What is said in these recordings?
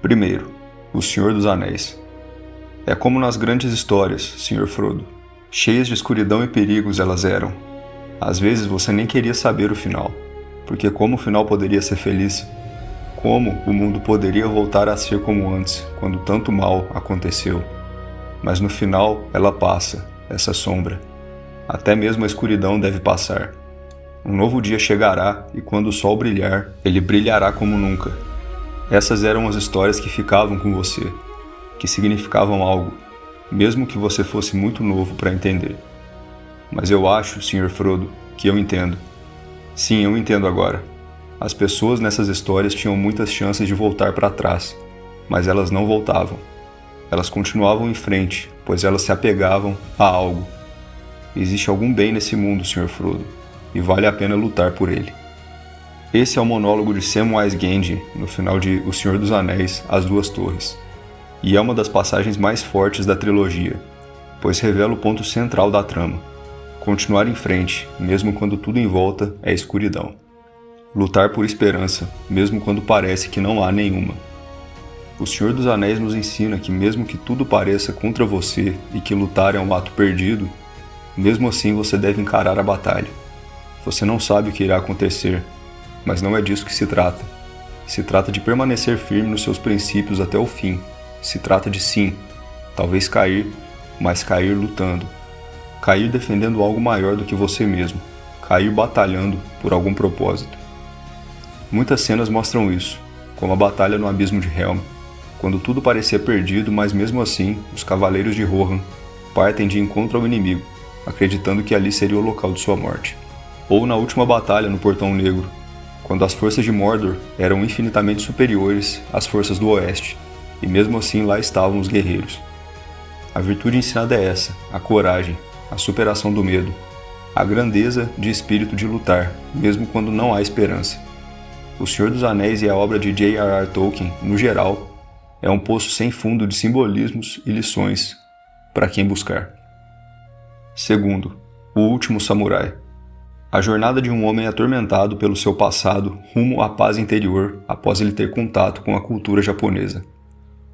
Primeiro, O Senhor dos Anéis. É como nas grandes histórias, Sr. Frodo. Cheias de escuridão e perigos elas eram. Às vezes você nem queria saber o final, porque como o final poderia ser feliz? Como o mundo poderia voltar a ser como antes, quando tanto mal aconteceu? Mas no final ela passa, essa sombra. Até mesmo a escuridão deve passar. Um novo dia chegará e quando o sol brilhar, ele brilhará como nunca. Essas eram as histórias que ficavam com você, que significavam algo, mesmo que você fosse muito novo para entender. Mas eu acho, Sr. Frodo, que eu entendo. Sim, eu entendo agora. As pessoas nessas histórias tinham muitas chances de voltar para trás, mas elas não voltavam. Elas continuavam em frente, pois elas se apegavam a algo. Existe algum bem nesse mundo, Sr. Frodo, e vale a pena lutar por ele. Esse é o monólogo de Samwise Gamgee no final de O Senhor dos Anéis, As Duas Torres, e é uma das passagens mais fortes da trilogia, pois revela o ponto central da trama: continuar em frente, mesmo quando tudo em volta é escuridão. Lutar por esperança, mesmo quando parece que não há nenhuma. O Senhor dos Anéis nos ensina que mesmo que tudo pareça contra você e que lutar é um ato perdido, mesmo assim você deve encarar a batalha. Você não sabe o que irá acontecer, mas não é disso que se trata. Se trata de permanecer firme nos seus princípios até o fim. Se trata de sim, talvez cair, mas cair lutando. Cair defendendo algo maior do que você mesmo. Cair batalhando por algum propósito. Muitas cenas mostram isso, como a batalha no Abismo de Helm, quando tudo parecia perdido, mas mesmo assim, os Cavaleiros de Rohan partem de encontro ao inimigo, acreditando que ali seria o local de sua morte. Ou na última batalha no Portão Negro, quando as forças de Mordor eram infinitamente superiores às forças do Oeste, e mesmo assim lá estavam os guerreiros. A virtude ensinada é essa, a coragem, a superação do medo, a grandeza de espírito de lutar, mesmo quando não há esperança. O Senhor dos Anéis e a obra de J.R.R. Tolkien, no geral, é um poço sem fundo de simbolismos e lições para quem buscar. Segundo, O Último Samurai. A jornada de um homem atormentado pelo seu passado rumo à paz interior após ele ter contato com a cultura japonesa.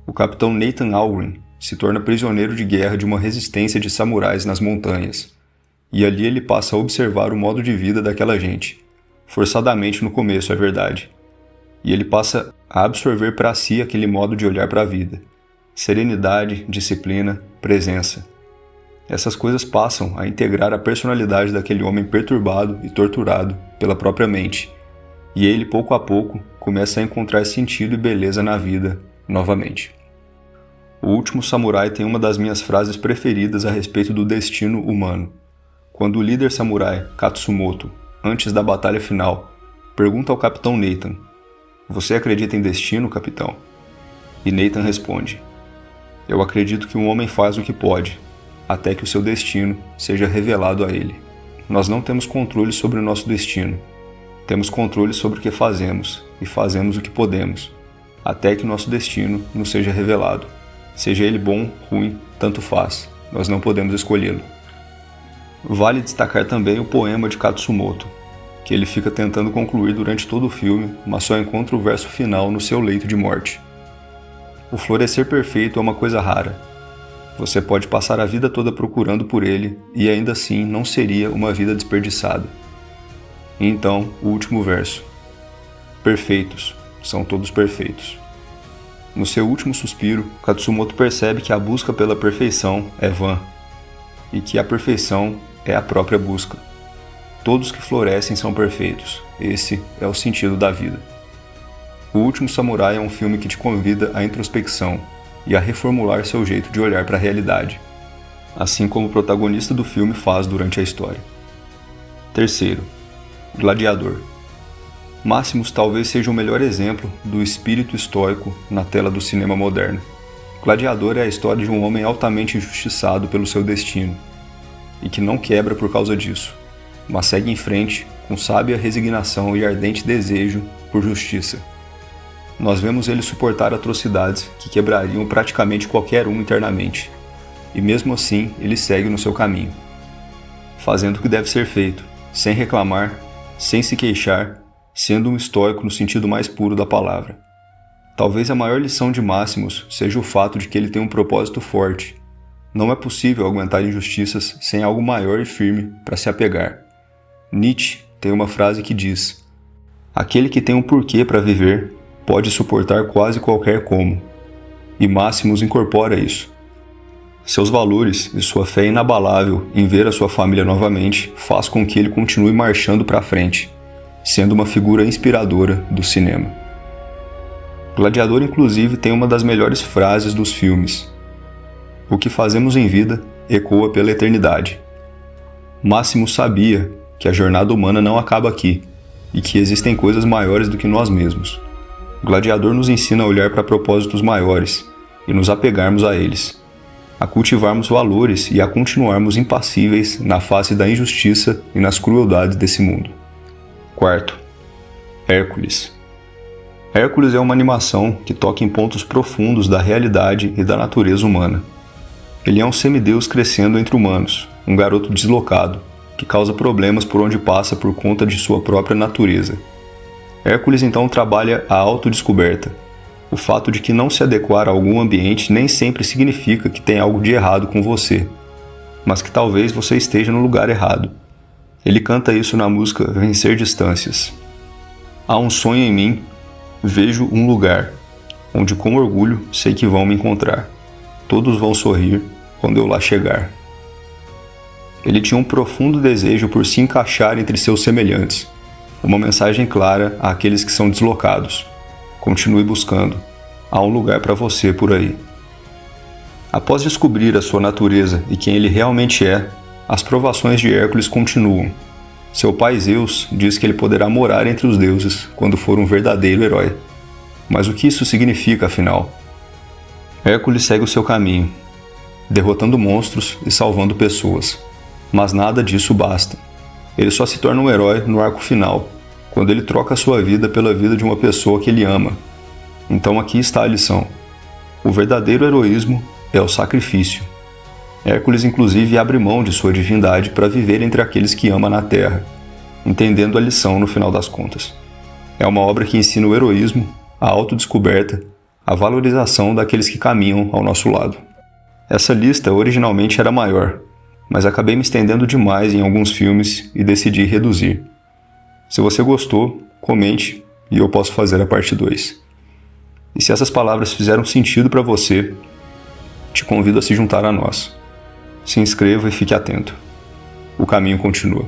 O capitão Nathan Algren se torna prisioneiro de guerra de uma resistência de samurais nas montanhas, e ali ele passa a observar o modo de vida daquela gente, forçadamente no começo, é verdade. E ele passa a absorver para si aquele modo de olhar para a vida. Serenidade, disciplina, presença. Essas coisas passam a integrar a personalidade daquele homem perturbado e torturado pela própria mente, e ele, pouco a pouco, começa a encontrar sentido e beleza na vida, novamente. O Último Samurai tem uma das minhas frases preferidas a respeito do destino humano. Quando o líder samurai, Katsumoto, antes da batalha final, pergunta ao capitão Nathan: "Você acredita em destino, capitão?" E Nathan responde: "Eu acredito que um homem faz o que pode, até que o seu destino seja revelado a ele. Nós não temos controle sobre o nosso destino. Temos controle sobre o que fazemos, e fazemos o que podemos, até que nosso destino nos seja revelado. Seja ele bom, ruim, tanto faz, nós não podemos escolhê-lo." Vale destacar também o poema de Katsumoto, que ele fica tentando concluir durante todo o filme, mas só encontra o verso final no seu leito de morte. O florescer perfeito é uma coisa rara. Você pode passar a vida toda procurando por ele e ainda assim não seria uma vida desperdiçada. E então, o último verso. Perfeitos, são todos perfeitos. No seu último suspiro, Katsumoto percebe que a busca pela perfeição é vã, e que a perfeição é a própria busca. Todos que florescem são perfeitos, esse é o sentido da vida. O Último Samurai é um filme que te convida à introspecção e a reformular seu jeito de olhar para a realidade, assim como o protagonista do filme faz durante a história. Terceiro, Gladiador. Máximos talvez seja o melhor exemplo do espírito estoico na tela do cinema moderno. Gladiador é a história de um homem altamente injustiçado pelo seu destino, e que não quebra por causa disso, mas segue em frente com sábia resignação e ardente desejo por justiça. Nós vemos ele suportar atrocidades que quebrariam praticamente qualquer um internamente, e mesmo assim ele segue no seu caminho, fazendo o que deve ser feito, sem reclamar, sem se queixar, sendo um estoico no sentido mais puro da palavra. Talvez a maior lição de Máximos seja o fato de que ele tem um propósito forte. Não é possível aguentar injustiças sem algo maior e firme para se apegar. Nietzsche tem uma frase que diz: aquele que tem um porquê para viver pode suportar quase qualquer como. E Máximos incorpora isso. Seus valores e sua fé inabalável em ver a sua família novamente faz com que ele continue marchando para frente, sendo uma figura inspiradora do cinema. Gladiador, inclusive, tem uma das melhores frases dos filmes: o que fazemos em vida ecoa pela eternidade. Máximos sabia que a jornada humana não acaba aqui e que existem coisas maiores do que nós mesmos. Gladiador nos ensina a olhar para propósitos maiores e nos apegarmos a eles, a cultivarmos valores e a continuarmos impassíveis na face da injustiça e nas crueldades desse mundo. Quarto, Hércules. Hércules é uma animação que toca em pontos profundos da realidade e da natureza humana. Ele é um semideus crescendo entre humanos, um garoto deslocado, que causa problemas por onde passa por conta de sua própria natureza. Hércules então trabalha a autodescoberta. O fato de que não se adequar a algum ambiente nem sempre significa que tem algo de errado com você, mas que talvez você esteja no lugar errado. Ele canta isso na música Vencer Distâncias. Há um sonho em mim, vejo um lugar, onde com orgulho sei que vão me encontrar. Todos vão sorrir quando eu lá chegar. Ele tinha um profundo desejo por se encaixar entre seus semelhantes, uma mensagem clara àqueles que são deslocados. Continue buscando. Há um lugar para você por aí. Após descobrir a sua natureza e quem ele realmente é, as provações de Hércules continuam. Seu pai Zeus diz que ele poderá morar entre os deuses quando for um verdadeiro herói. Mas o que isso significa, afinal? Hércules segue o seu caminho, derrotando monstros e salvando pessoas. Mas nada disso basta. Ele só se torna um herói no arco final, quando ele troca a sua vida pela vida de uma pessoa que ele ama. Então aqui está a lição. O verdadeiro heroísmo é o sacrifício. Hércules inclusive abre mão de sua divindade para viver entre aqueles que ama na terra, entendendo a lição no final das contas. É uma obra que ensina o heroísmo, a autodescoberta, a valorização daqueles que caminham ao nosso lado. Essa lista originalmente era maior, mas acabei me estendendo demais em alguns filmes e decidi reduzir. Se você gostou, comente e eu posso fazer a parte 2. E se essas palavras fizeram sentido para você, te convido a se juntar a nós. Se inscreva e fique atento. O caminho continua.